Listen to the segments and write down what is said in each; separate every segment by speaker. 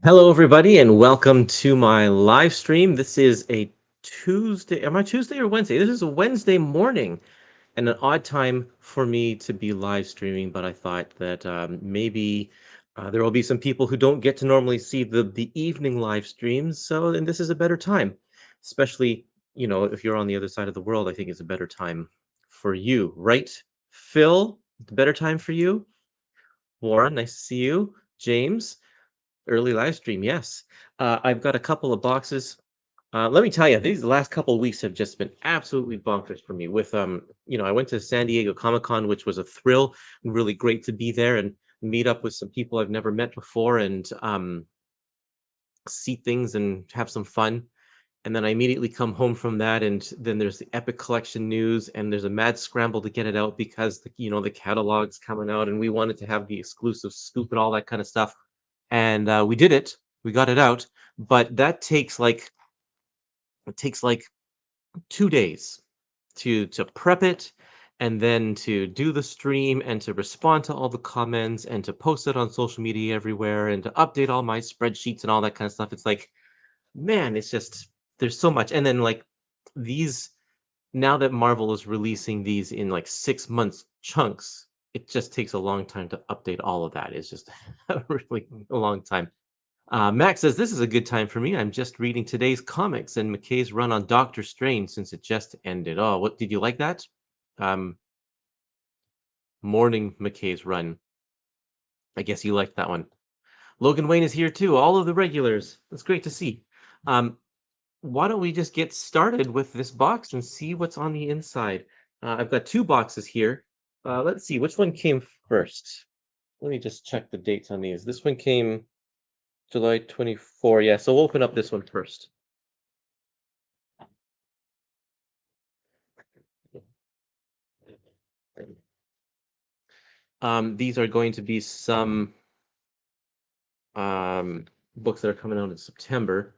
Speaker 1: Hello, everybody, and welcome to my live stream. This is a Tuesday. Am I Tuesday or Wednesday? This is a Wednesday morning, and an odd time for me to be live streaming. But I thought that maybe there will be some people who don't get to normally see the evening live streams. And this is a better time, especially if you're on the other side of the world. I think it's a better time for you, right? Phil, better time for you. Warren, nice to see you. James. Early live stream, yes. I've got a couple of boxes. Let me tell you, these last couple of weeks have just been absolutely bonkers for me. I went to San Diego Comic-Con, which was a thrill. Really great to be there and meet up with some people I've never met before and see things and have some fun. And then I immediately come home from that, and then there's the Epic Collection news, and there's a mad scramble to get it out because the catalog's coming out, and we wanted to have the exclusive scoop and all that kind of stuff. And we did it. We got it out, but that takes like 2 days to prep it, and then to do the stream, and to respond to all the comments, and to post it on social media everywhere, and to update all my spreadsheets and all that kind of stuff. It's like, man, it's just there's so much. And then like these now that Marvel is releasing these in like 6 months chunks, it just takes a long time to update all of that. It's just a really a long time. Max says this is a good time for me. I'm just reading today's comics and McKay's run on Doctor Strange since it just ended. Oh, what did you like that? Um, Morning McKay's run. I guess you liked that one. Logan Wayne is here too. All of the regulars. That's great to see. Um, why don't we just get started with this box and see what's on the inside? I've got two boxes here. Let's see, which one came first? Let me just check the dates on these. This one came July 24. Yeah, so we'll open up this one first. These are going to be some books that are coming out in September.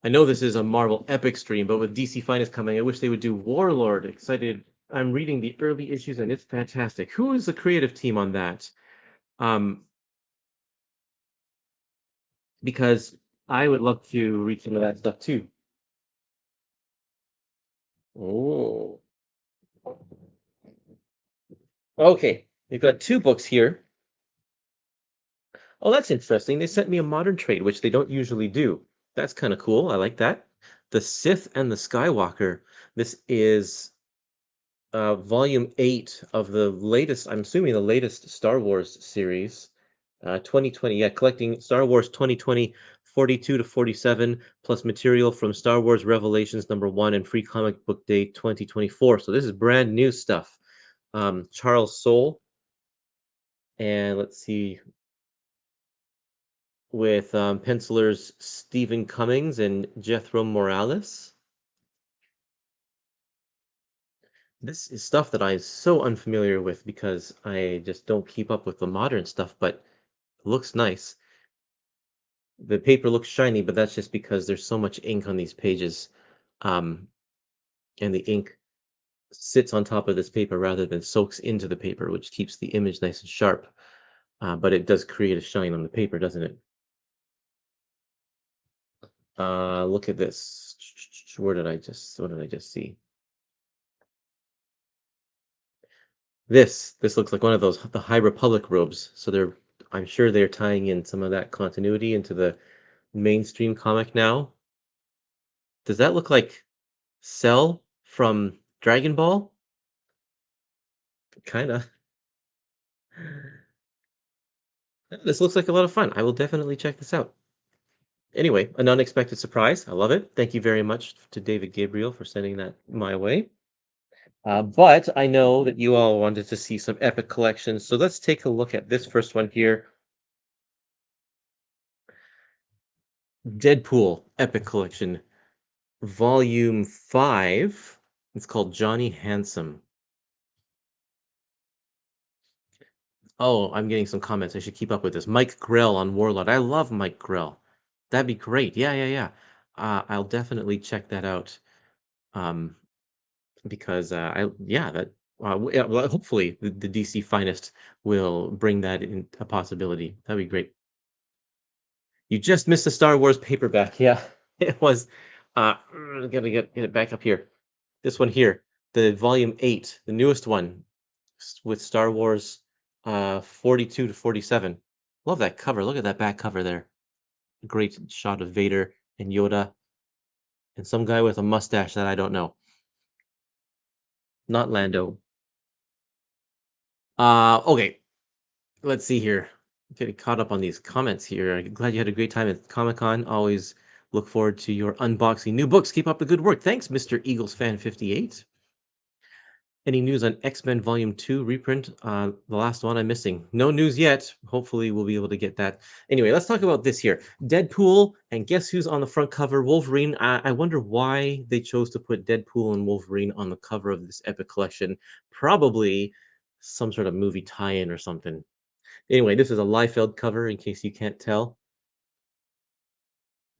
Speaker 1: I know this is a Marvel Epic stream, but with DC Finest coming, I wish they would do Warlord. Excited. I'm reading the early issues and it's fantastic. Who is the creative team on that? Um, because I would love to read some of that stuff too. Oh, okay. We've got two books here. Oh, that's interesting. They sent me a modern trade, which they don't usually do. That's kind of cool. I like that. The Sith and the Skywalker. This is volume 8 of the latest, I'm assuming the latest Star Wars series. 2020, yeah, collecting Star Wars 2020 42 to 47 plus material from Star Wars Revelations #1 and Free Comic Book Day 2024. So this is brand new stuff. Charles Soule, and let's see, with pencilers Stephen Cummings and Jethro Morales. This is stuff that I'm so unfamiliar with because I just don't keep up with the modern stuff, but it looks nice. The paper looks shiny, but that's just because there's so much ink on these pages. Um, and the ink sits on top of this paper rather than soaks into the paper, which keeps the image nice and sharp. But it does create a shine on the paper, doesn't it? Look at this. What did I just see? This looks like one of those the High Republic robes. So I'm sure they're tying in some of that continuity into the mainstream comic now. Does that look like Cell from Dragon Ball? Kinda. This looks like a lot of fun. I will definitely check this out. Anyway, an unexpected surprise. I love it. Thank you very much to David Gabriel for sending that my way. But I know that you all wanted to see some epic collections, so let's take a look at this first one here. Deadpool Epic Collection, Volume 5. It's called Johnny Handsome. Oh, I'm getting some comments. I should keep up with this. Mike Grell on Warlord. I love Mike Grell. That'd be great. Yeah, yeah, yeah. I'll definitely check that out. Um, because I yeah that yeah, well, hopefully the DC Finest will bring that in a possibility. That'd be great. You just missed the Star Wars paperback. Yeah, it was. Gotta get it back up here. This one here, the volume 8, the newest one, with Star Wars 42 to 47. Love that cover. Look at that back cover there. Great shot of Vader and Yoda and some guy with a mustache that I don't know. Not Lando. Okay. Let's see here. Getting caught up on these comments here. I'm glad you had a great time at Comic-Con. Always look forward to your unboxing new books. Keep up the good work. Thanks, Mr. Eagles Fan 58. Any news on X-Men Volume 2 reprint? The last one I'm missing. No news yet. Hopefully we'll be able to get that. Anyway, let's talk about this here. Deadpool, and guess who's on the front cover? Wolverine. I wonder why they chose to put Deadpool and Wolverine on the cover of this epic collection. Probably some sort of movie tie-in or something. Anyway, this is a Liefeld cover, in case you can't tell.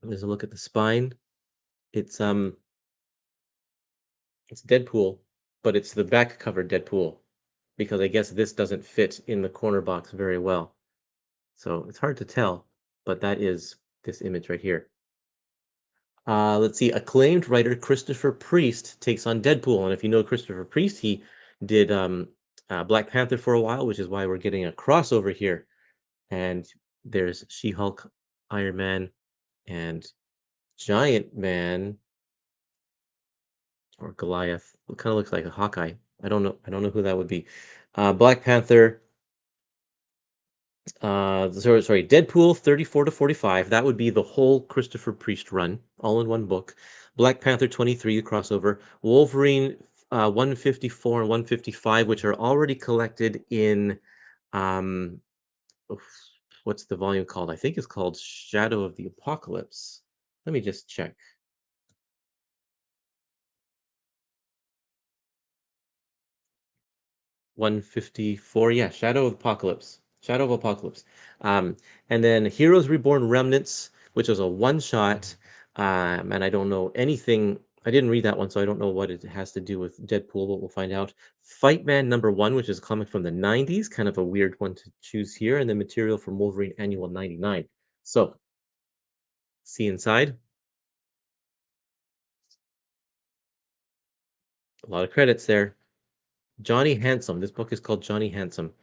Speaker 1: There's a look at the spine. It's Deadpool, but it's the back cover Deadpool, because I guess this doesn't fit in the corner box very well. So it's hard to tell, but that is this image right here. Let's see. Acclaimed writer Christopher Priest takes on Deadpool, and if you know Christopher Priest, he did Black Panther for a while, which is why we're getting a crossover here. And there's She-Hulk, Iron Man, and Giant Man or Goliath. It kind of looks like a Hawkeye. I don't know. I don't know who that would be. Black Panther. Sorry, Deadpool 34 to 45. That would be the whole Christopher Priest run, all in one book. Black Panther 23, the crossover. Wolverine 154 and 155, which are already collected in um, oof, what's the volume called? I think it's called Shadow of the Apocalypse. Let me just check. 154, yeah, Shadow of Apocalypse. Shadow of Apocalypse. And then Heroes Reborn Remnants, which was a one shot. And I don't know anything. I didn't read that one, so I don't know what it has to do with Deadpool, but we'll find out. Fight Man #1, which is a comic from the 90s, kind of a weird one to choose here, and then material from Wolverine Annual 99. So, see inside. A lot of credits there. Johnny Handsome. This book is called Johnny Handsome.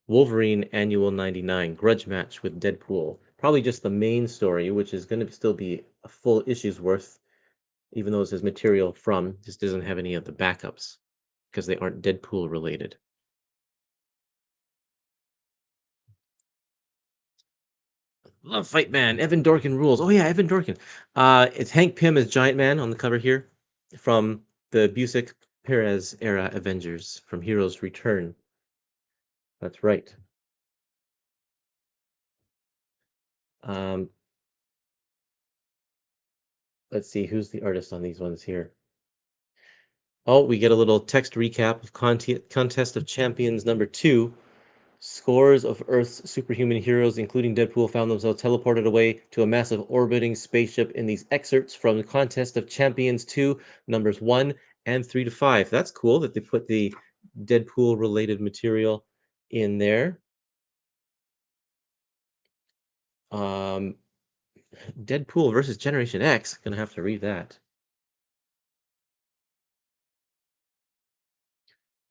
Speaker 1: Wolverine Annual 99, Grudge Match with Deadpool. Probably just the main story, which is going to still be a full issue's worth, even though it says material from, just doesn't have any of the backups because they aren't Deadpool related. Love Fight Man. Evan Dorkin rules. Oh yeah, Evan Dorkin. It's Hank Pym as Giant Man on the cover here from the Busiek Perez era Avengers from Heroes Return. That's right. Um, let's see who's the artist on these ones here. Oh, we get a little text recap of Contest of Champions #2. Scores of Earth's superhuman heroes, including Deadpool, found themselves teleported away to a massive orbiting spaceship in these excerpts from the Contest of Champions 2, numbers 1 and 3 to 5. That's cool that they put the Deadpool-related material in there. Um, Deadpool versus Generation X. Gonna have to read that.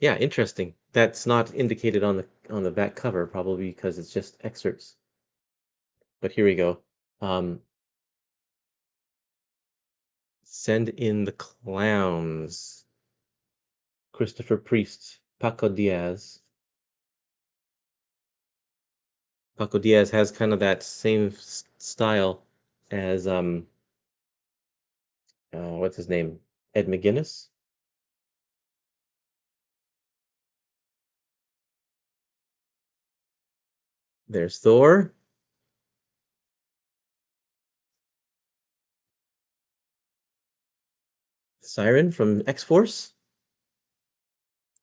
Speaker 1: Yeah, interesting. That's not indicated on the back cover, probably because it's just excerpts. But here we go. Um, Send in the clowns. Christopher Priest, Paco Diaz. Paco Diaz has kind of that same style as what's his name? Ed McGuinness. There's Thor. Siren from X-Force.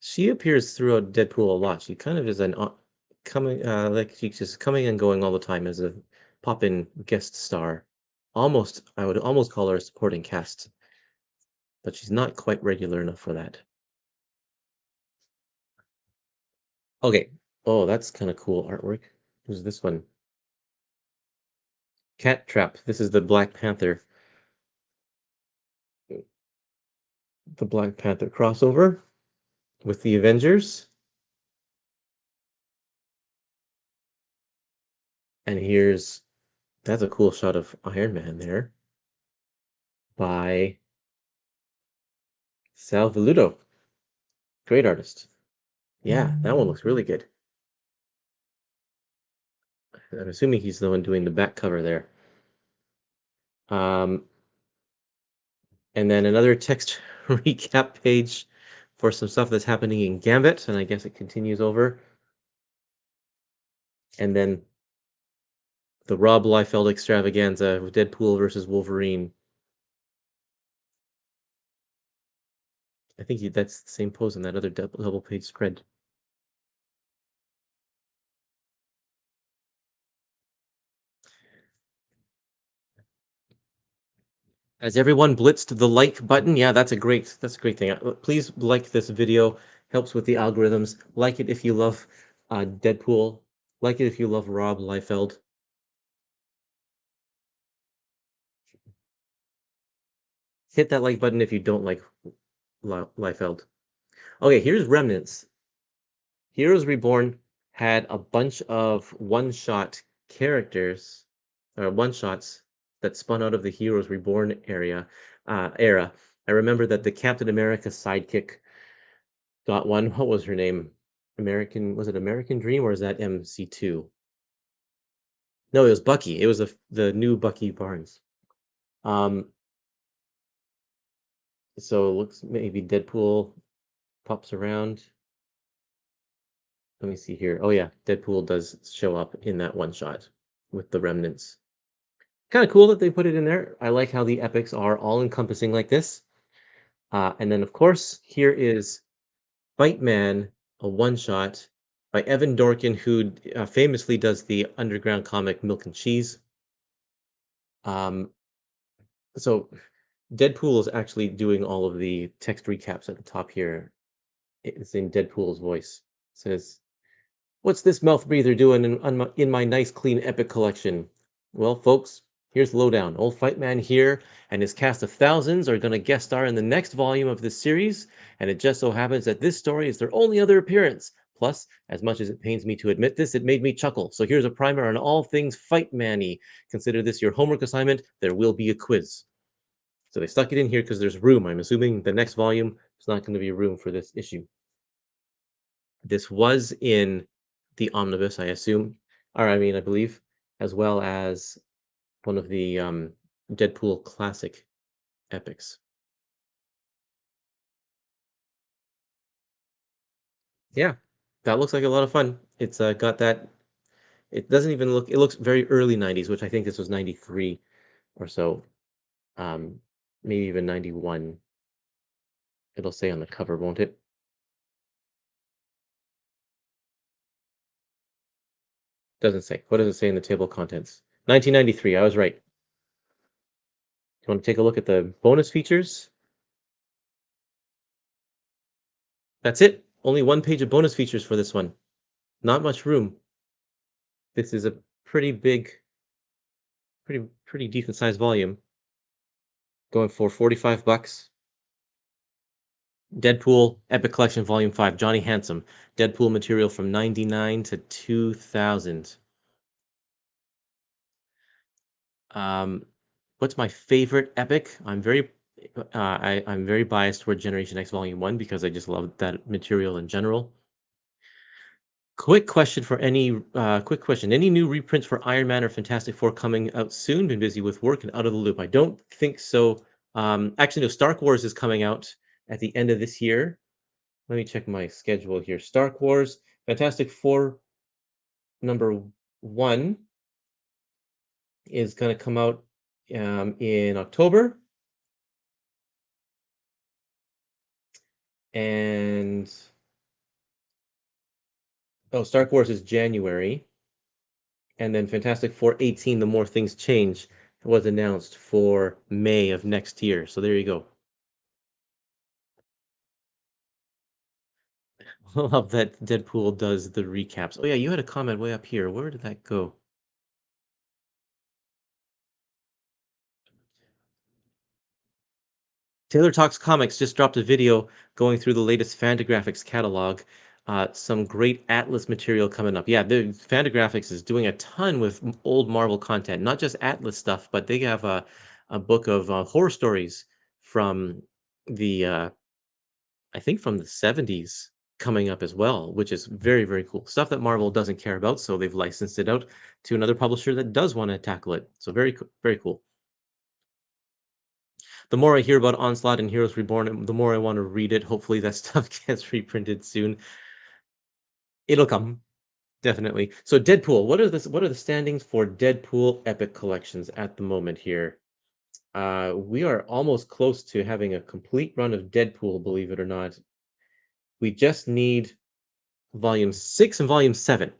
Speaker 1: She appears throughout Deadpool a lot. She kind of is an coming like she's just coming and going all the time as a pop-in guest star. Almost, I would almost call her a supporting cast, but she's not quite regular enough for that. Okay. Oh, that's kind of cool artwork. Who's this one? Cat Trap. This is the Black Panther. The Black Panther crossover with the Avengers. And that's a cool shot of Iron Man there by Sal Velluto. Great artist. Yeah, that one looks really good. I'm assuming he's the one doing the back cover there. And then another text recap page for some stuff that's happening in Gambit, and I guess it continues over. And then the Rob Liefeld extravaganza with Deadpool versus Wolverine. I think that's the same pose in that other double page spread. Has everyone blitzed the like button? Yeah, that's a great thing. Please like this video. Helps with the algorithms. Like it if you love Deadpool. Like it if you love Rob Liefeld. Hit that like button if you don't like Liefeld. Okay, here's Remnants. Heroes Reborn had a bunch of one-shot characters, or one-shots that spun out of the Heroes Reborn era. I remember that the Captain America sidekick got one. What was her name? Was it American Dream or is that MC2? No, it was Bucky. It was the new Bucky Barnes. Um, so it looks maybe Deadpool pops around. Let me see here. Oh yeah, Deadpool does show up in that one shot with the remnants. Kind of cool that they put it in there. I like how the epics are all encompassing like this. And then of course, here is Fight Man, a one shot by Evan Dorkin, who famously does the underground comic Milk and Cheese. So Deadpool is actually doing all of the text recaps at the top here. It's in Deadpool's voice. It says, "What's this mouth breather doing in my nice clean epic collection?" Well, folks, here's the lowdown. Old Fight Man here and his cast of thousands are going to guest star in the next volume of this series, and it just so happens that this story is their only other appearance. Plus, as much as it pains me to admit this, it made me chuckle. So here's a primer on all things Fight Man-y. Consider this your homework assignment. There will be a quiz. So they stuck it in here because there's room. I'm assuming the next volume is not going to be room for this issue. This was in the Omnibus, I assume, or I believe, as well as one of the Deadpool classic epics. Yeah, that looks like a lot of fun. It's got that. It doesn't even look. It looks very early '90s, which I think this was '93 or so, um, maybe even '91. It'll say on the cover, won't it? Doesn't say. What does it say in the table of contents? 1993. I was right. You want to take a look at the bonus features? That's it. Only one page of bonus features for this one. Not much room. This is a pretty big, pretty decent sized volume. Going for 45 bucks. Deadpool Epic Collection Volume 5, Johnny Handsome. Deadpool material from 99 to 2000. Um, what's my favorite epic? I'm very biased toward Generation X Volume 1 because I just love that material in general. Quick question. Any new reprints for Iron Man or Fantastic Four coming out soon? Been busy with work and out of the loop. I don't think so. Actually, no, Stark Wars is coming out at the end of this year. Let me check my schedule here. Stark Wars, Fantastic Four number 1 is going to come out in October. And Stark Wars is January. And then Fantastic Four 18, The More Things Change, was announced for May of next year. So there you go. I love that Deadpool does the recaps. Oh yeah, you had a comment way up here. Where did that go? Taylor Talks Comics just dropped a video going through the latest Fantagraphics catalog. Some great Atlas material coming up. Yeah, the Fantagraphics is doing a ton with old Marvel content, not just Atlas stuff, but they have a book of horror stories from the I think from the 70s coming up as well, which is very, very cool. Stuff that Marvel doesn't care about, so they've licensed it out to another publisher that does want to tackle it. So very cool. The more I hear about Onslaught and Heroes Reborn, the more I want to read it. Hopefully that stuff gets reprinted soon. It'll come, definitely. So Deadpool, what are the standings for Deadpool Epic Collections at the moment here? We are almost close to having a complete run of Deadpool, believe it or not. We just need Volume 6 and Volume 7.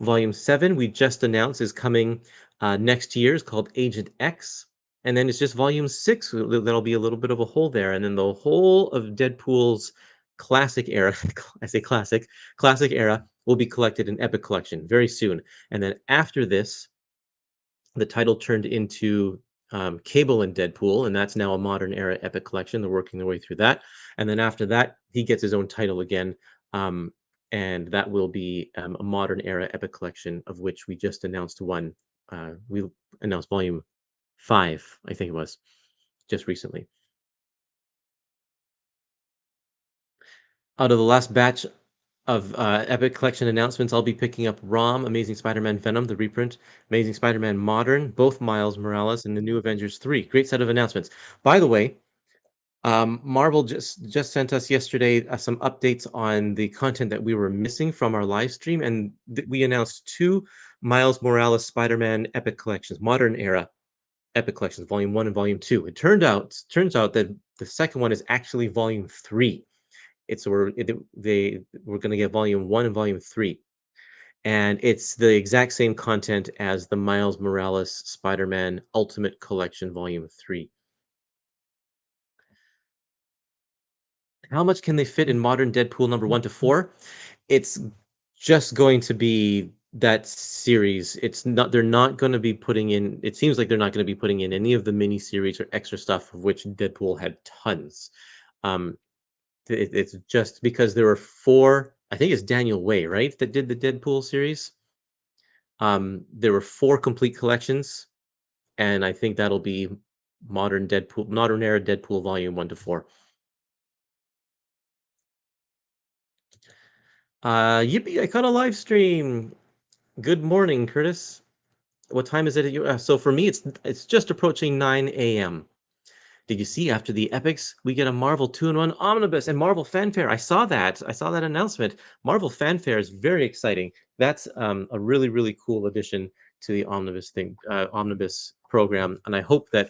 Speaker 1: Volume 7 we just announced is coming next year. It's called Agent X. And then it's just Volume 6. There'll be a little bit of a hole there. And then the whole of Deadpool's classic era, I say classic era, will be collected in Epic Collection very soon. And then after this, the title turned into Cable and Deadpool, and that's now a modern era Epic Collection. They're working their way through that, and then after that, he gets his own title again, um, and that will be a modern era Epic Collection, of which we just announced one. We announced Volume 5, I think it was, just recently. Out of the last batch of Epic Collection announcements, I'll be picking up ROM, Amazing Spider-Man Venom, the reprint, Amazing Spider-Man Modern, both Miles Morales, and the New Avengers 3. Great set of announcements. By the way, Marvel just sent us yesterday some updates on the content that we were missing from our live stream, and we announced two Miles Morales Spider-Man Epic Collections, Modern Era Epic Collections, Volume 1 and Volume 2. It turns out that the second one is actually Volume 3. It's we're going to get Volume 1 and Volume 3, and it's the exact same content as the Miles Morales Spider-Man Ultimate Collection Volume 3. How much can they fit in modern Deadpool number 1 to 4? It's just going to be that series. It's not they're not going to be putting in it seems like they're not going to be putting in any of the mini series or extra stuff of which Deadpool had tons. Um it's just because there were four, I think it's Daniel Way, right, that did the Deadpool series. There were four complete collections, and I think that'll be modern era Deadpool volume 1 to 4. Yippee, I caught a live stream. Good morning, Curtis. What time is it at you? So for me, it's just approaching 9 a.m. Did you see after the epics, we get a Marvel 2-in-1 Omnibus and Marvel Fanfare? I saw that. I saw that announcement. Marvel Fanfare is very exciting. That's a really, really cool addition to the Omnibus program, and I hope that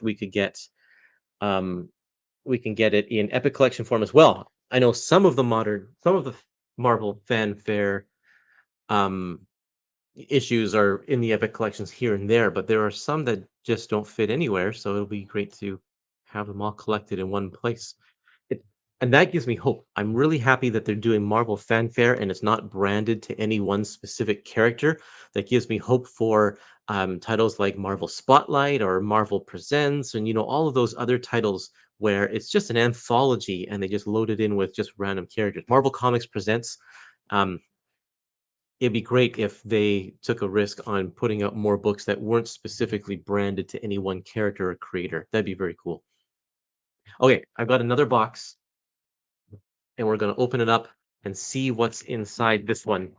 Speaker 1: um, we can get it in Epic Collection form as well. I know some of the Marvel Fanfare um, issues are in the Epic collections here and there, but there are some that just don't fit anywhere. So it'll be great to have them all collected in one place. It, and that gives me hope. I'm really happy that they're doing Marvel Fanfare and it's not branded to any one specific character. That gives me hope for titles like Marvel Spotlight or Marvel Presents, and all of those other titles where it's just an anthology and they just load it in with just random characters. Marvel Comics Presents. Um, it'd be great if they took a risk on putting out more books that weren't specifically branded to any one character or creator. That'd be very cool. Okay, I've got another box, and we're going to open it up and see what's inside this one.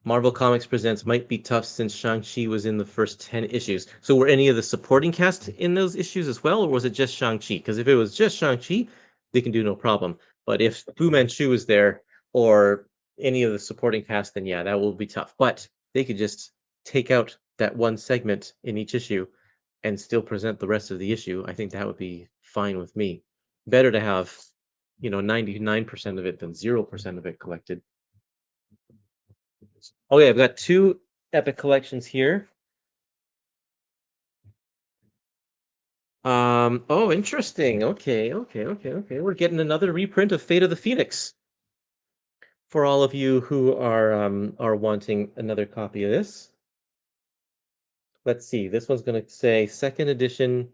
Speaker 1: Marvel Comics Presents might be tough since Shang-Chi was in the first 10 issues. So were any of the supporting cast in those issues as well, or was it just Shang-Chi? Because if it was just Shang-Chi, they can do no problem. But if Fu Manchu is there or any of the supporting cast, then yeah, that will be tough. But they could just take out that one segment in each issue and still present the rest of the issue. I think that would be fine with me. Better to have, 99% of it than 0% of it collected. Okay, I've got two Epic collections here. Oh, interesting. Okay. We're getting another reprint of Fate of the Phoenix for all of you who are wanting another copy of this. Let's see. This one's going to say second edition,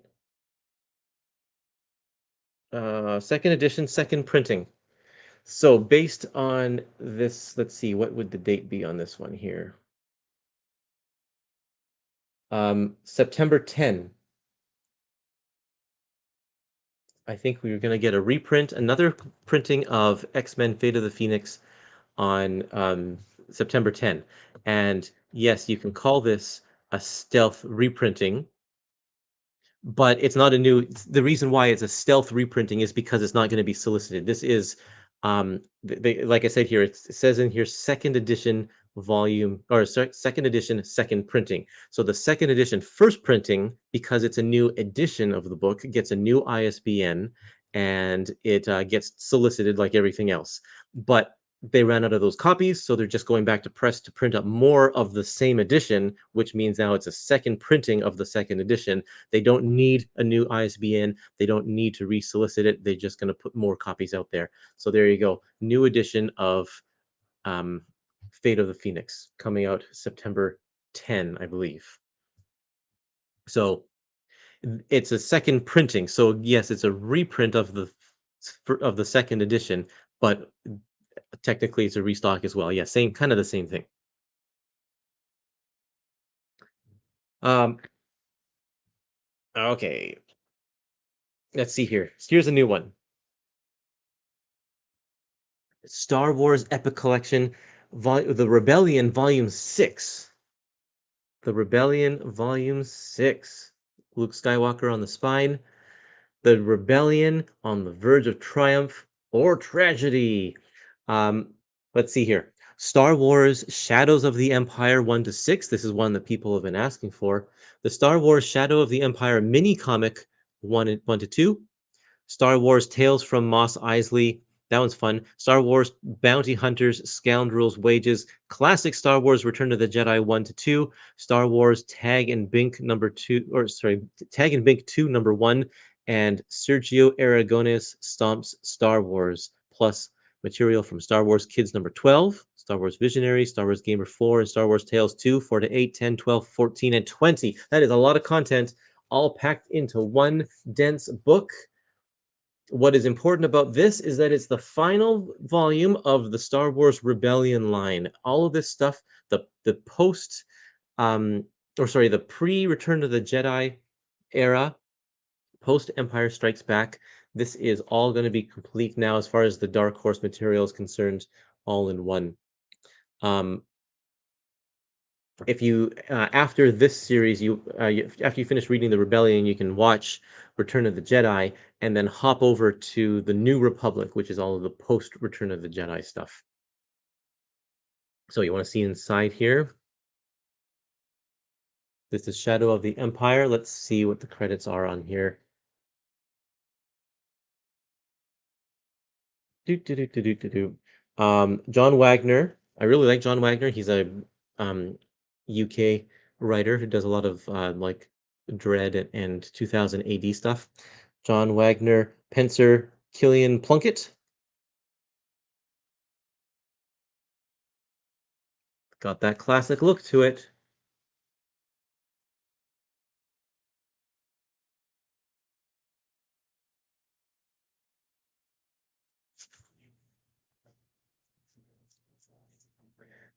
Speaker 1: second printing. So based on this, let's see, what would the date be on this one here? September 10. I think we are going to get a reprint, another printing of X-Men Fate of the Phoenix on September 10. And yes, you can call this a stealth reprinting, but it's not a new. The reason why it's a stealth reprinting is because it's not going to be solicited. This is, like I said here, it says in here second edition volume or second edition second printing. So the second edition first printing, because it's a new edition of the book, gets a new ISBN and it gets solicited like everything else. But they ran out of those copies, so they're just going back to press to print up more of the same edition, which means now it's a second printing of the second edition. They don't need a new ISBN. They don't need to re-solicit it. They're just going to put more copies out there. So there you go. New edition of um, Fate of the Phoenix coming out September 10, I believe. So it's a second printing. So yes, it's a reprint of the second edition, but technically it's a restock as well. Yeah, same kind of the same thing. Um, okay, let's see here. Here's a new one. Star Wars Epic Collection, The Rebellion Volume 6. The Rebellion Volume 6. Luke Skywalker on the spine. The Rebellion on the verge of triumph or tragedy. Um, let's see here. Star Wars Shadows of the Empire 1 to 6. This is one that people have been asking for. The Star Wars Shadow of the Empire mini comic 1 to 2. Star Wars Tales from Mos Eisley. That one's fun. Star Wars Bounty Hunters, Scoundrels, Wages. Classic Star Wars Return of the Jedi 1 to 2. Star Wars Tag and Bink number 2, or sorry, Tag and Bink 2 number 1. And Sergio Aragones Stomps Star Wars, plus material from Star Wars Kids number 12, Star Wars Visionary, Star Wars Gamer 4, and Star Wars Tales 2, 4 to 8, 10, 12, 14, and 20. That is a lot of content all packed into one dense book. What is important about this is that it's the final volume of the Star Wars Rebellion line. All of this stuff, the post, um, or sorry, the pre-Return to the Jedi era, post Empire Strikes Back. This is all going to be complete now as far as the Dark Horse material is concerned, all in one. Um, if you after this series, after you finish reading the Rebellion, you can watch Return of the Jedi and then hop over to the New Republic, which is all of the post Return of the Jedi stuff. So you want to see inside here. This is Shadow of the Empire. Let's see what the credits are on here. John Wagner. I really like John Wagner. He's a UK writer who does a lot of like Dread and 2000 AD stuff. John Wagner, Pencer, Killian Plunkett. Got that classic look to it.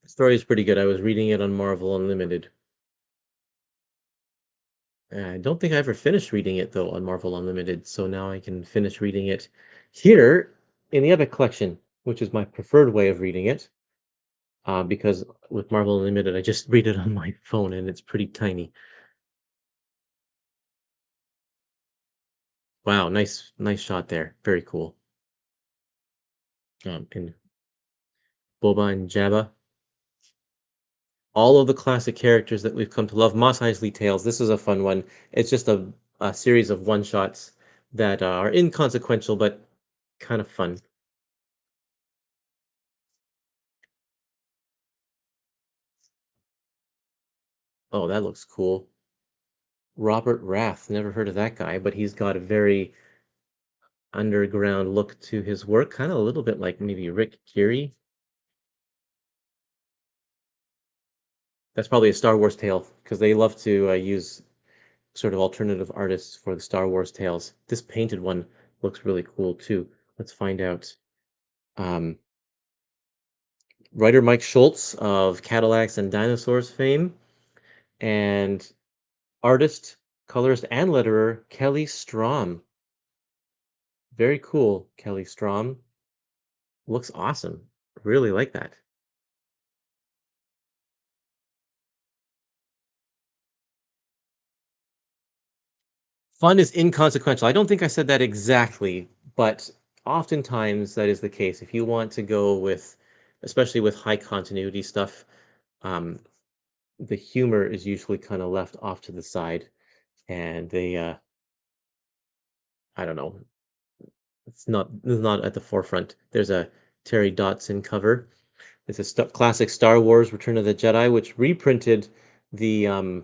Speaker 1: The story is pretty good. I was reading it on Marvel Unlimited. I don't think I ever finished reading it though on Marvel Unlimited, so now I can finish reading it here in the Epic Collection, which is my preferred way of reading it. Because with Marvel Unlimited, I just read it on my phone and it's pretty tiny. Wow, nice shot there. Very cool. And Boba and Jabba, all of the classic characters that we've come to love. Mos Eisley Tales. This is a fun one. It's just a series of one shots that are inconsequential but kind of fun. Oh, that looks cool. Robert Rath, never heard of that guy, but he's got a very underground look to his work, kind of a little bit like maybe Rick Geary. That's probably a Star Wars tale because they love to use sort of alternative artists for the Star Wars tales. This painted one looks really cool too. Let's find out. Um, Writer Mike Schultz of Cadillacs and Dinosaurs fame, and artist, colorist, and letterer Kelly Strom. Very cool, Kelly Strom. Looks awesome. Really like that. Fun is inconsequential. I don't think I said that exactly, but oftentimes that is the case. If you want to go with, especially with high continuity stuff, um, the humor is usually kind of left off to the side, and I don't know, it's not at the forefront. There's a Terry Dotson cover. It's a classic Star Wars Return of the Jedi, which reprinted the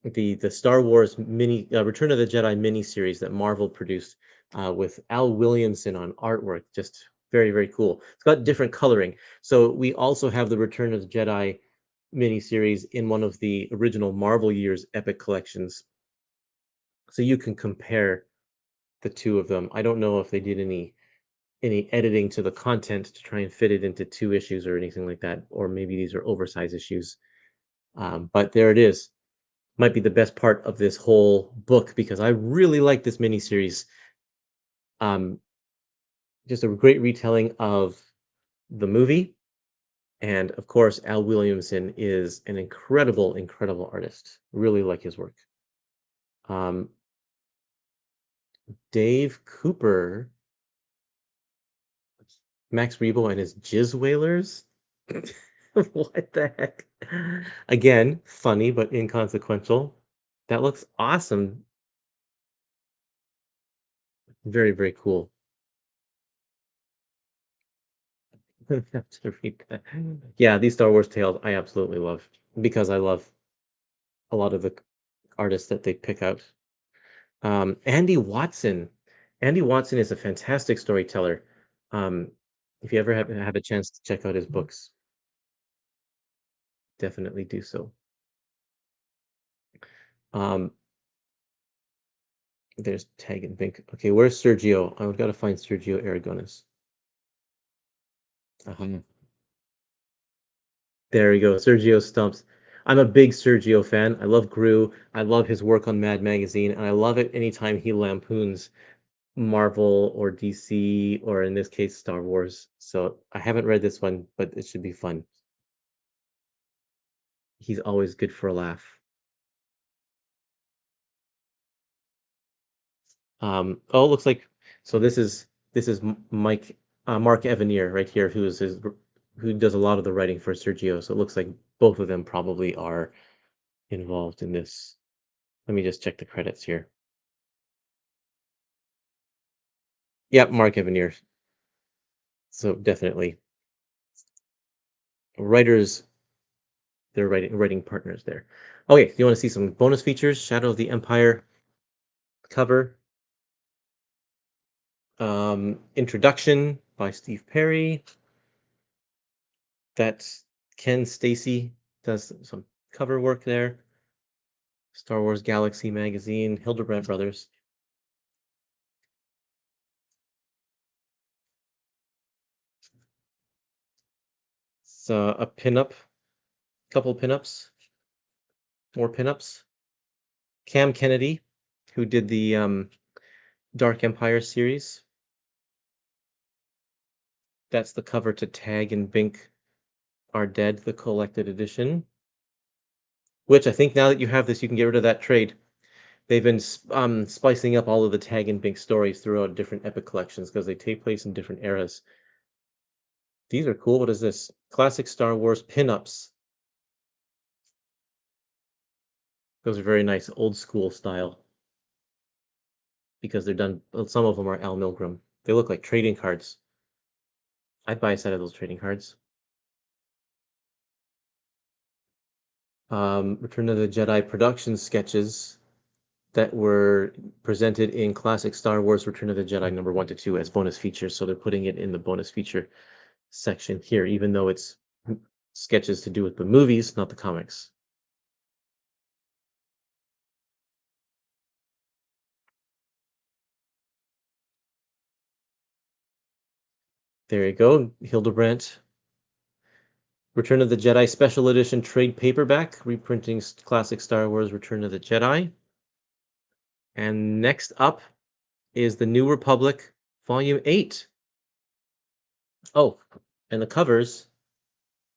Speaker 1: the Star Wars mini Return of the Jedi mini series that Marvel produced with Al Williamson on artwork. Just very, very cool. It's got different coloring. So we also have the Return of the Jedi mini series in one of the original Marvel years epic collections. So you can compare the two of them. I don't know if they did any editing to the content to try and fit it into two issues or anything like that, or maybe these are oversized issues. But there it is. Might be the best part of this whole book because I really like this miniseries. Um, just a great retelling of the movie, and of course, Al Williamson is an incredible, incredible artist. Really like his work. Um, Dave Cooper, Max Rebo, and his Jizz Whalers. What the heck? Again, funny but inconsequential. That looks awesome. Very, very cool. Have to read that. Yeah, these Star Wars tales I absolutely love because I love a lot of the artists that they pick out. Andy Watson. Andy Watson is a fantastic storyteller. Um, if you ever have a chance to check out his books, definitely do so. Um, there's Tag and Bink. Okay, where's Sergio? I've got to find Sergio Aragonis. Uh-huh. There we go, Sergio Stumps. I'm a big Sergio fan. I love Gru. I love his work on Mad Magazine, and I love it anytime he lampoons Marvel or DC, or in this case, Star Wars. So I haven't read this one, but it should be fun. He's always good for a laugh. Oh, it looks like so. This is Mike Mark Evanier right here, who does a lot of the writing for Sergio. So it looks like both of them probably are involved in this. Let me just check the credits here. Yep, Mark Evanier. So definitely writers, they're writing partners there. Okay, you want to see some bonus features? Shadow of the Empire cover. Introduction by Steve Perry. That's Ken Stacy does some cover work there. Star Wars Galaxy magazine, Hildebrandt Brothers. So a pinup, couple pinups, more pinups. Cam Kennedy, who did the Dark Empire series. That's the cover to Tag and Bink Are Dead, the collected edition. Which I think now that you have this, you can get rid of that trade. They've been splicing up all of the Tag and Bink stories throughout different epic collections because they take place in different eras. These are cool. What is this? Classic Star Wars pinups. Those are very nice, old school style because they're done. Well, some of them are Al Milgrom. They look like trading cards. I'd buy a set of those trading cards. Return of the Jedi production sketches that were presented in classic Star Wars Return of the Jedi number 1 to 2 as bonus features. So they're putting it in the bonus feature section here, even though it's sketches to do with the movies, not the comics. There you go, Hildebrandt. Return of the Jedi Special Edition trade paperback, reprinting classic Star Wars Return of the Jedi. And next up is the New Republic Volume 8. Oh, and the covers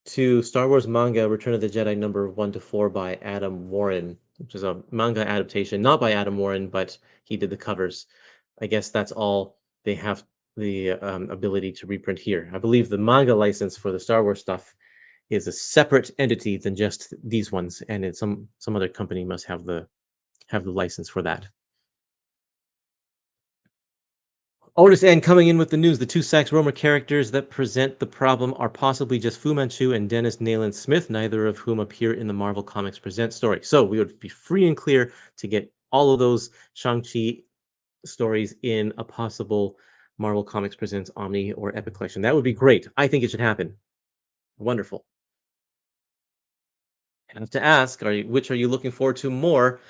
Speaker 1: to Star Wars manga Return of the Jedi number 1 to 4 by Adam Warren, which is a manga adaptation, not by Adam Warren, but he did the covers. I guess that's all they have the ability to reprint here. I believe the manga license for the Star Wars stuff is a separate entity than just these ones, and it's some other company must have the license for that. Otis N coming in with the news. The two Sax Romer characters that present the problem are possibly just Fu Manchu and Dennis Nayland Smith, neither of whom appear in the Marvel Comics Present story. So we would be free and clear to get all of those Shang-Chi stories in a possible Marvel Comics Presents Omni or Epic collection. That would be great. I think it should happen. Wonderful. I have to ask, which are you looking forward to more,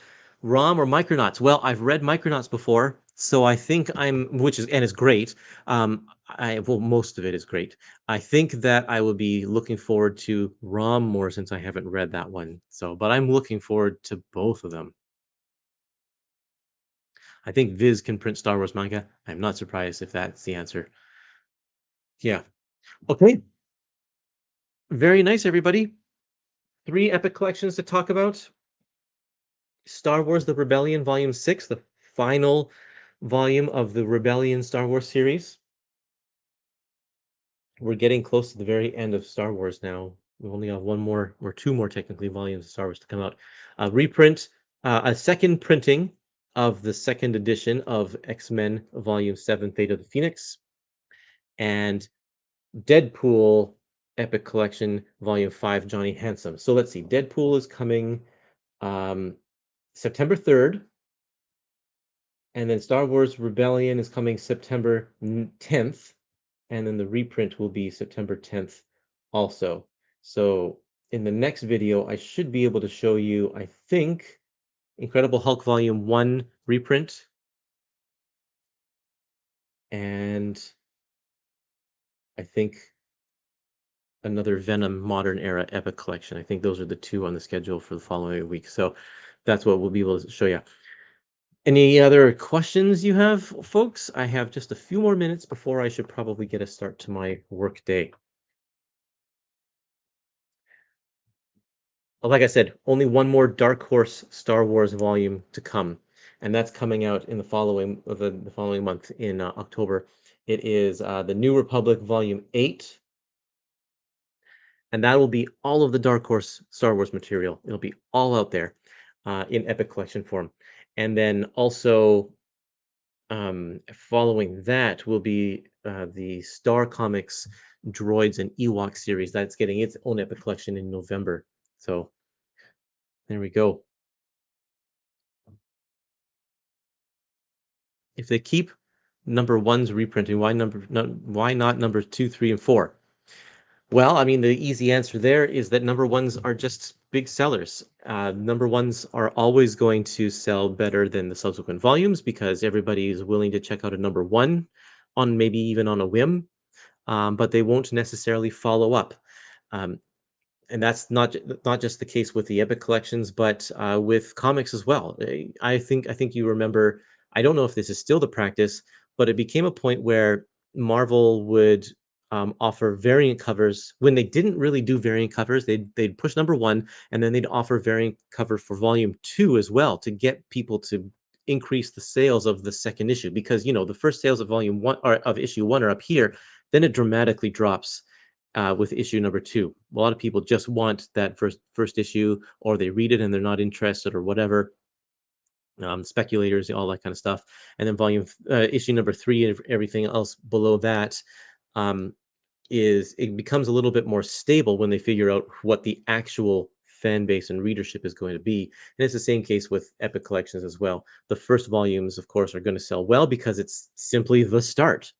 Speaker 1: ROM or Micronauts? Well, I've read Micronauts before, so I think which is and is great. Most of it is great. I think that I will be looking forward to ROM more since I haven't read that one. So, but I'm looking forward to both of them. I think Viz can print Star Wars manga. I'm not surprised if that's the answer. Yeah. Okay. Very nice, everybody. 3 epic collections to talk about. Star Wars The Rebellion Volume 6, the final volume of the Rebellion Star Wars series. We're getting close to the very end of Star Wars now. We only have one more, or 2 more technically, volumes of Star Wars to come out. Reprint, a second printing of the second edition of X-Men Volume 7, Fate of the Phoenix, and Deadpool Epic Collection Volume 5, Johnny Handsome. So let's see, Deadpool is coming September 3rd, and then Star Wars Rebellion is coming September 10th, and then the reprint will be September 10th also. So in the next video, I should be able to show you, I think, Incredible Hulk Volume 1 reprint, and I think another Venom Modern Era Epic Collection. I think those are the 2 on the schedule for the following week. So that's what we'll be able to show you. Any other questions you have, folks? I have just a few more minutes before I should probably get a start to my work day. Like I said, only one more Dark Horse Star Wars volume to come, and that's coming out in the following month in October. It is the New Republic Volume 8, and that will be all of the Dark Horse Star Wars material. It'll be all out there in Epic Collection form. And then also following that will be the Star Comics Droids and Ewok series. That's getting its own Epic Collection in November. So there we go. If they keep number one's reprinting, why not numbers 2, 3, and 4? Well, I mean, the easy answer there is that number ones are just big sellers. Number ones are always going to sell better than the subsequent volumes because everybody is willing to check out a number 1 on maybe even on a whim, but they won't necessarily follow up. And that's not just the case with the Epic collections, but with comics as well. I think you remember. I don't know if this is still the practice, but it became a point where Marvel would offer variant covers when they didn't really do variant covers. They'd push number 1, and then they'd offer variant cover for volume 2 as well to get people to increase the sales of the second issue, because the first sales of volume 1 or of issue 1 are up here, then it dramatically drops with issue number 2. A lot of people just want that first issue, or they read it and they're not interested, or whatever. Speculators, all that kind of stuff. And then issue number 3 and everything else below that it becomes a little bit more stable when they figure out what the actual fan base and readership is going to be. And it's the same case with Epic collections as well. The first volumes, of course, are going to sell well because it's simply the start.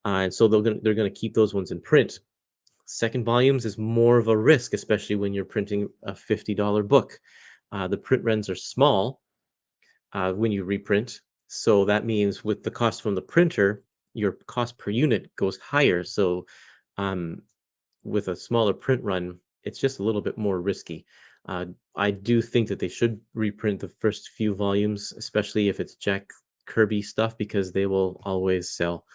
Speaker 1: And so they're going to keep those ones in print. Second volumes is more of a risk, especially when you're printing a $50 book. The print runs are small when you reprint. So that means with the cost from the printer, your cost per unit goes higher. So um, with a smaller print run, it's just a little bit more risky. Uh, I do think that they should reprint the first few volumes, especially if it's Jack Kirby stuff, because they will always sell.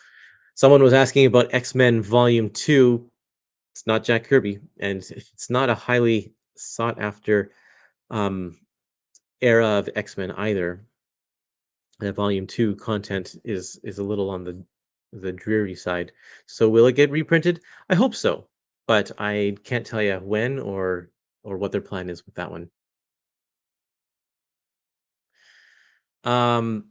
Speaker 1: Someone was asking about X-Men Volume 2. It's not Jack Kirby, and it's not a highly sought after um, era of X-Men either. Volume 2 content is a little on the dreary side. So will it get reprinted? I hope so, but I can't tell you when or what their plan is with that one. Um,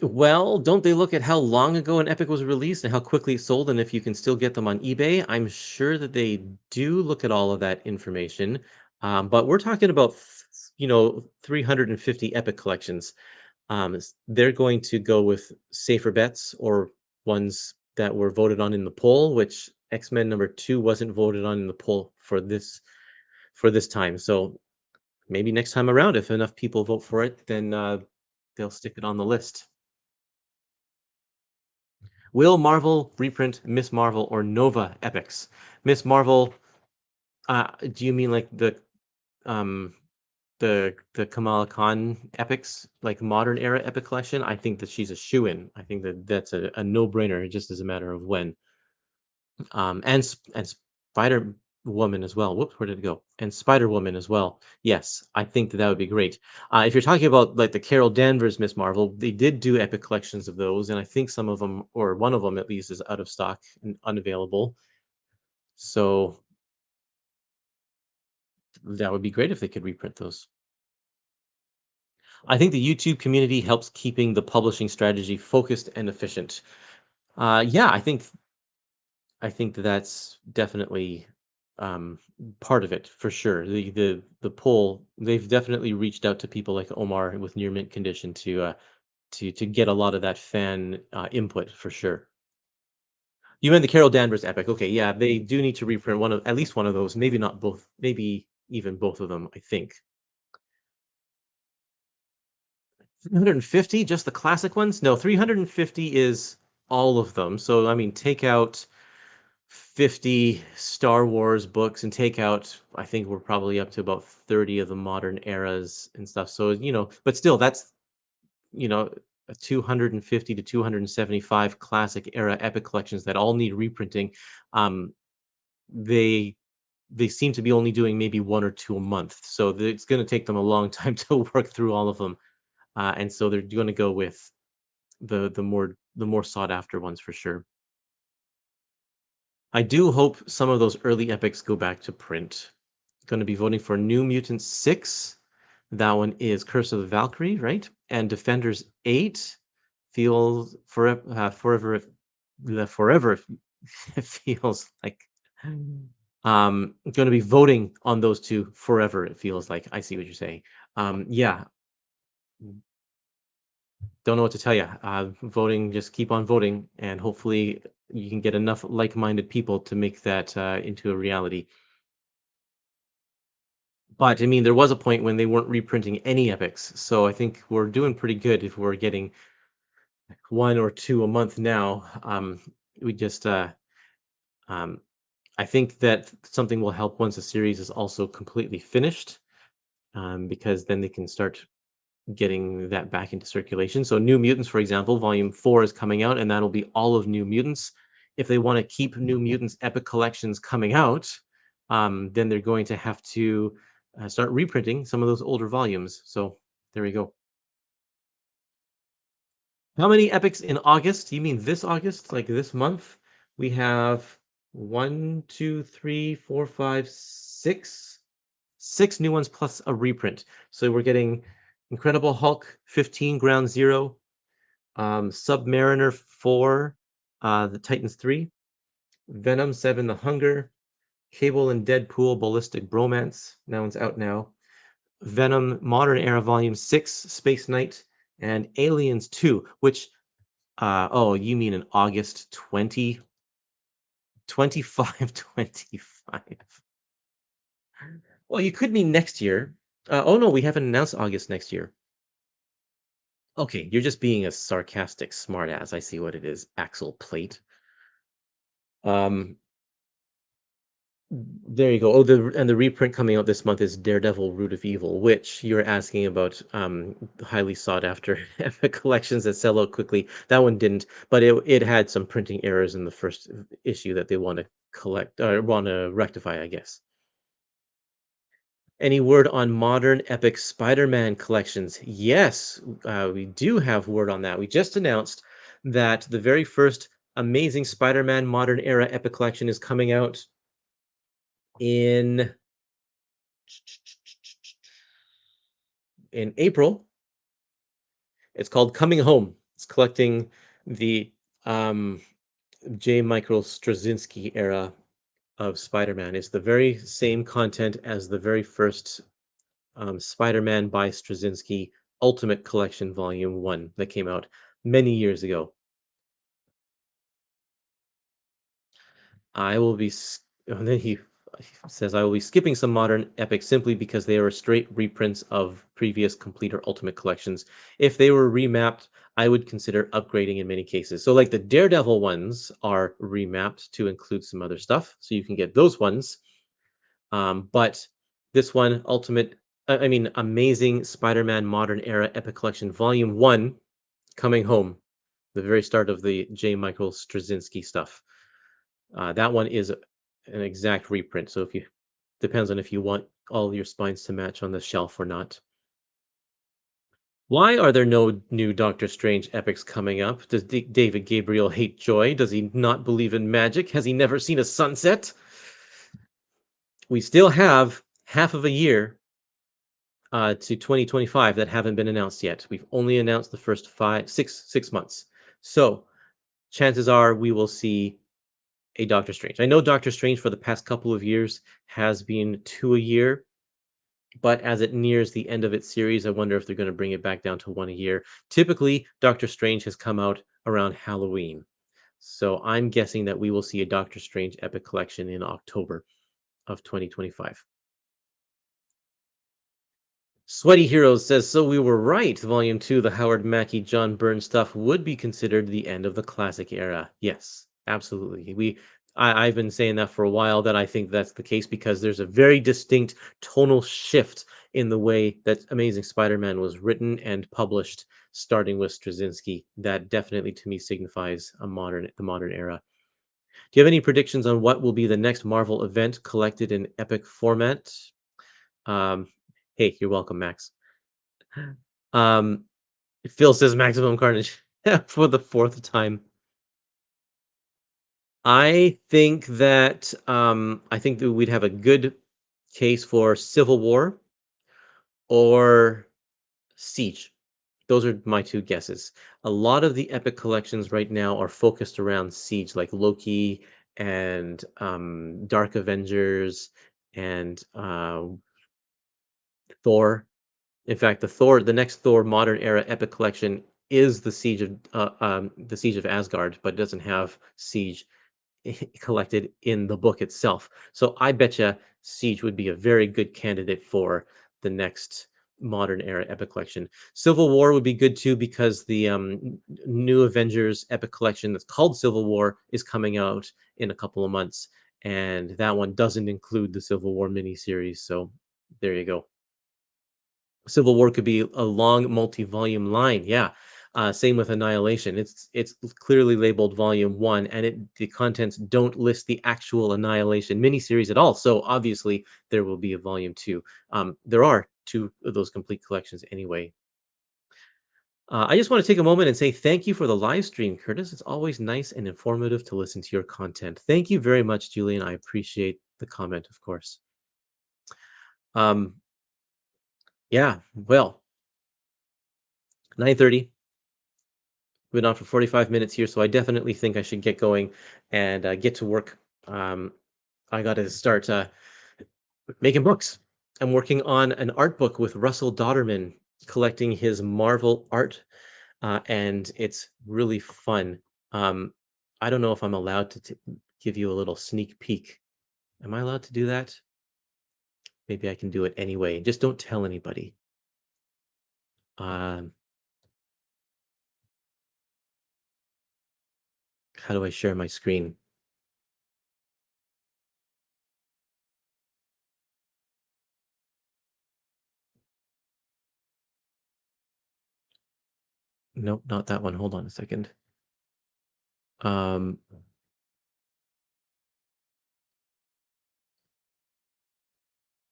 Speaker 1: well, don't they look at how long ago an Epic was released and how quickly it sold, and if you can still get them on eBay? I'm sure that they do look at all of that information. But we're talking about 350 Epic collections. They're going to go with safer bets or ones that were voted on in the poll, which X-Men #2 wasn't voted on in the poll for this time. So maybe next time around, if enough people vote for it, then they'll stick it on the list. Will Marvel reprint Miss Marvel or Nova epics? Miss Marvel, do you mean like um the Kamala Khan epics, like modern era epic collection? I think that she's a shoe-in. I think that that's a no-brainer, just as a matter of when. And Spider Woman as well. Whoops, where did it go? And Spider Woman as well. Yes, I think that that would be great. If you're talking about like the Carol Danvers Miss Marvel, they did do epic collections of those, and I think some of them, or one of them at least, is out of stock and unavailable. So that would be great if they could reprint those. I think the YouTube community helps keeping the publishing strategy focused and efficient. Yeah, I think that that's definitely part of it for sure. The poll, they've definitely reached out to people like Omar with near mint condition to get a lot of that fan input for sure. You meant the Carol Danvers epic. Okay, yeah, they do need to reprint one of at least one of those. Maybe not both. Maybe even both of them. I think 350, just the classic ones. No, 350 is all of them. So I mean, take out 50 Star Wars books and take out, I think we're probably up to about 30 of the modern eras and stuff. So, but still, that's, a 250 to 275 classic era epic collections that all need reprinting. Um, they they seem to be only doing maybe one or two a month. So it's going to take them a long time to work through all of them. And so they're going to go with the more sought after ones for sure. I do hope some of those early epics go back to print. Going to be voting for New Mutants 6. That one is Curse of the Valkyrie, right? And Defenders 8 feels forever forever it feels like going to be voting on those two forever it feels like. I see what you're saying. Yeah, don't know what to tell you. Voting, just keep on voting, and hopefully you can get enough like-minded people to make that into a reality. But I mean, there was a point when they weren't reprinting any epics, so I think we're doing pretty good if we're getting one or two a month now. We just, um, I think that something will help once a series is also completely finished, because then they can start getting that back into circulation. So New Mutants, for example, volume 4 is coming out, and that'll be all of New Mutants. If they want to keep New Mutants epic collections coming out, then they're going to have to start reprinting some of those older volumes. So there we go. How many epics in August? You mean this August, like this month? We have one, two, three, four, five, six new ones plus a reprint. So we're getting Incredible Hulk 15 Ground Zero, Submariner 4, the Titans 3, Venom 7 The Hunger, Cable and Deadpool Ballistic Bromance. That one's out now. Venom Modern Era Volume 6, Space Knight, and Aliens 2, which, oh, you mean in August 2025, 25. Well, you could mean next year. Oh no, we haven't announced August next year. Okay, you're just being a sarcastic smartass. I see what it is. Axle plate. Um, there you go. Oh, the reprint coming out this month is Daredevil: Root of Evil, which you're asking about. Highly sought after epic collections that sell out quickly. That one didn't, but it had some printing errors in the first issue that they want to collect or want to rectify, I guess. Any word on modern epic Spider-Man collections? Yes, we do have word on that. We just announced that the very first Amazing Spider-Man Modern Era Epic Collection is coming out in April. It's called Coming Home. It's collecting the um, J. Michael Straczynski era of Spider-Man. It's the very same content as the very first Spider-Man by Straczynski Ultimate Collection Volume 1 that came out many years ago. I will be, and then he says, I will be skipping some modern epics simply because they are straight reprints of previous complete or ultimate collections. If they were remapped, I would consider upgrading in many cases. So, like the Daredevil ones are remapped to include some other stuff, so you can get those ones. But this one, I mean, Amazing Spider-Man Modern Era Epic Collection Volume 1, coming home, the very start of the J. Michael Straczynski stuff. That one is an exact reprint. So if you depends on if you want all your spines to match on the shelf or not. Why are there no new Doctor Strange epics coming up? Does David Gabriel hate joy? Does he not believe in magic? Has he never seen a sunset? We still have half of a year to 2025 that haven't been announced yet. We've only announced the first 6 months. So chances are we will see a Doctor Strange. I know Doctor Strange for the past couple of years has been 2 a year, but as it nears the end of its series, I wonder if they're going to bring it back down to 1 a year. Typically, Doctor Strange has come out around Halloween. So I'm guessing that we will see a Doctor Strange Epic Collection in October of 2025. Sweaty Heroes says, so we were right. Volume 2, the Howard Mackie, John Byrne stuff would be considered the end of the classic era. Yes, absolutely. I've been saying that for a while, that I think that's the case because there's a very distinct tonal shift in the way that Amazing Spider-Man was written and published, starting with Straczynski. That definitely, to me, signifies the modern era. Do you have any predictions on what will be the next Marvel event collected in epic format? Um, hey, you're welcome, Max. Um, Phil says Maximum Carnage for the fourth time. I think that we'd have a good case for Civil War or Siege. Those are my two guesses. A lot of the epic collections right now are focused around Siege, like Loki and Dark Avengers and Thor. In fact, the next Thor Modern Era Epic Collection is the Siege of Asgard, but doesn't have Siege collected in the book itself. So I betcha Siege would be a very good candidate for the next Modern Era Epic Collection. Civil War would be good too because the new Avengers Epic Collection that's called Civil War is coming out in a couple of months, and that one doesn't include the Civil War miniseries. So there you go. Civil War could be a long multi-volume line. Yeah. Same with Annihilation. It's clearly labeled Volume 1, and the contents don't list the actual Annihilation miniseries at all. So obviously there will be a Volume 2. There are two of those complete collections anyway. I just want to take a moment and say thank you for the live stream, Kurtis. It's always nice and informative to listen to your content. Thank you very much, Julian. I appreciate the comment, of course. Um, yeah, well, 9:30. Been on for 45 minutes here, so I definitely think I should get going and get to work. I got to start making books. I'm working on an art book with Russell Dauterman, collecting his Marvel art, and it's really fun. Um, I don't know if I'm allowed to give you a little sneak peek. Am I allowed to do that? Maybe I can do it anyway. Just don't tell anybody. Um, how do I share my screen? Nope, not that one. Hold on a second. Um,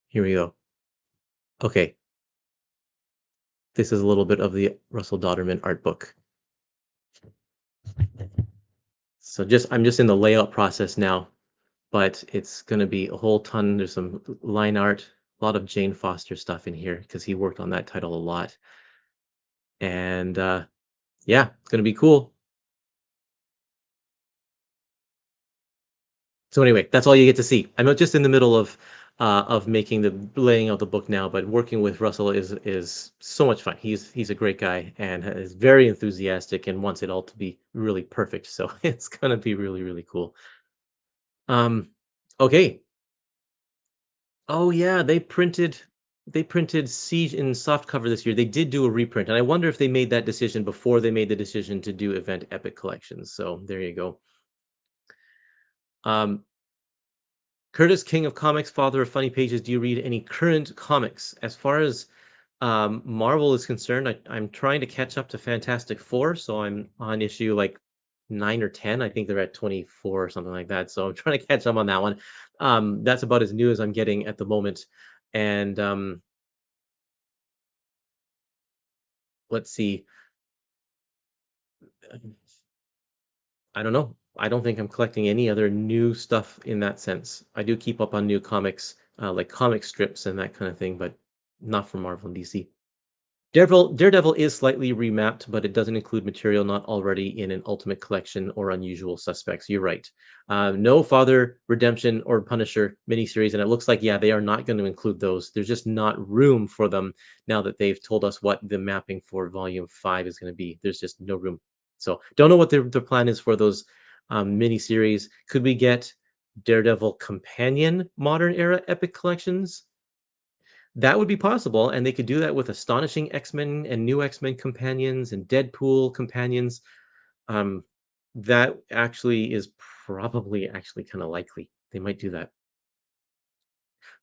Speaker 1: here we go. Okay, this is a little bit of the Russell Dauterman art book. So I'm just in the layout process now, but it's gonna be a whole ton. There's some line art, a lot of Jane Foster stuff in here because he worked on that title a lot. And yeah, it's gonna be cool. So anyway, that's all you get to see. I'm not just in the middle of making the laying out the book now, but working with Russell is so much fun. He's a great guy and is very enthusiastic and wants it all to be really perfect. So it's gonna be really, really cool. Um, okay. Oh yeah, they printed Siege in softcover this year. They did do a reprint, and I wonder if they made that decision before they made the decision to do event epic collections. So there you go. Um, Curtis, King of Comics, father of funny pages. Do you read any current comics? As far as Marvel is concerned, I'm trying to catch up to Fantastic Four, so I'm on issue like 9 or 10. I think they're at 24 or something like that. So I'm trying to catch up on that one. That's about as new as I'm getting at the moment. And let's see. I don't know. I don't think I'm collecting any other new stuff in that sense. I do keep up on new comics, like comic strips and that kind of thing, but not from Marvel and DC. Daredevil is slightly remapped, but it doesn't include material not already in an Ultimate Collection or Unusual Suspects. You're right. No Father Redemption or Punisher miniseries, and it looks like yeah they are not going to include those. There's just not room for them now that they've told us what the mapping for Volume 5 is going to be. There's just no room. So don't know what the plan is for those miniseries. Could we get Daredevil companion modern era epic collections? That would be possible, and they could do that with Astonishing X-Men and New X-Men companions and Deadpool companions. Um, that actually is probably actually kind of likely. They might do that.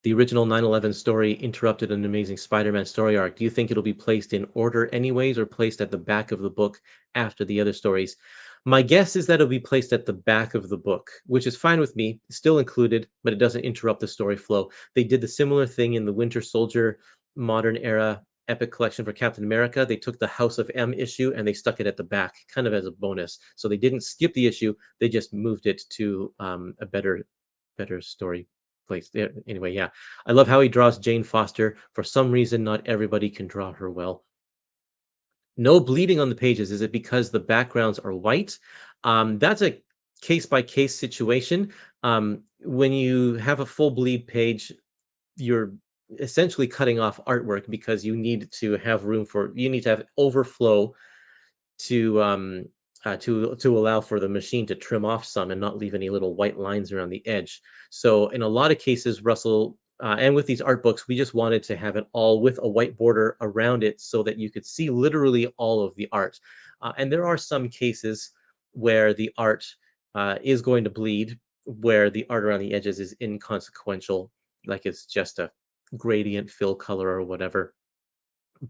Speaker 1: The original 9/11 story interrupted an Amazing Spider-Man story arc. Do you think it'll be placed in order anyways, or placed at the back of the book after the other stories? My guess is that it'll be placed at the back of the book, which is fine with me. It's still included, but it doesn't interrupt the story flow. They did the similar thing in the Winter Soldier modern era epic collection for Captain America. They took the House of M issue and they stuck it at the back, kind of as a bonus. So they didn't skip the issue; they just moved it to a better story place. Anyway, yeah, I love how he draws Jane Foster. For some reason, not everybody can draw her well. No bleeding on the pages. Is it because the backgrounds are white? That's a case by case situation. When you have a full bleed page, you're essentially cutting off artwork because you need to have overflow to to allow for the machine to trim off some and not leave any little white lines around the edge. So in a lot of cases, Russell, and with these art books, we just wanted to have it all with a white border around it so that you could see literally all of the art. And there are some cases where the art is going to bleed, where the art around the edges is inconsequential, like it's just a gradient fill color or whatever.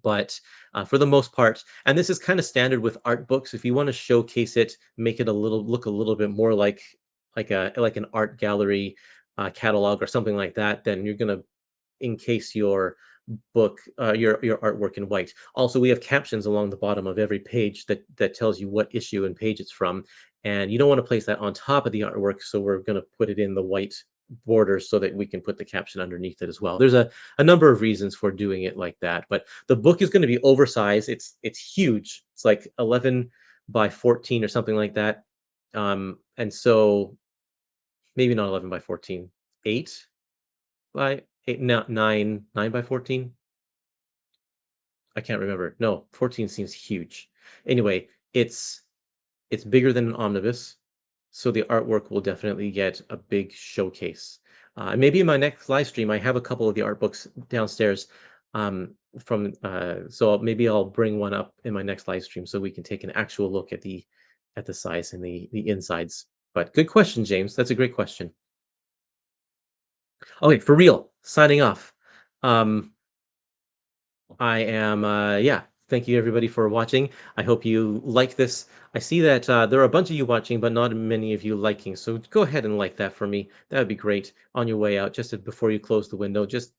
Speaker 1: But for the most part, and this is kind of standard with art books, if you want to showcase it, make it a little bit more like an art gallery catalog or something like that, then you're going to encase your your artwork in white. Also, we have captions along the bottom of every page that tells you what issue and page it's from, and you don't want to place that on top of the artwork, so we're going to put it in the white borders so that we can put the caption underneath it as well. There's a number of reasons for doing it like that, but the book is going to be oversized. It's huge. It's like 11 by 14 or something like that. And so maybe not 11 by 14. 8 by 8, no, 9 by 14. I can't remember. No, 14 seems huge. Anyway, it's bigger than an omnibus, so the artwork will definitely get a big showcase. Maybe in my next live stream, I have a couple of the art books downstairs. So maybe I'll bring one up in my next live stream so we can take an actual look at the size and the insides. But good question, James. That's a great question. Okay, for real. Signing off. Um, I am, yeah. Thank you everybody for watching. I hope you like this. I see that there are a bunch of you watching, but not many of you liking. So go ahead and like that for me. That would be great. On your way out, before you close the window, just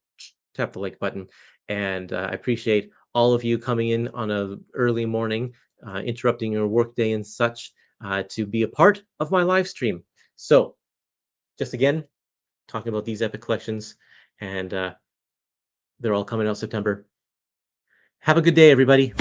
Speaker 1: tap the like button. And I appreciate all of you coming in on a early morning, interrupting your workday and such, to be a part of my live stream. So, just again, talking about these epic collections, and they're all coming out September. Have a good day, everybody.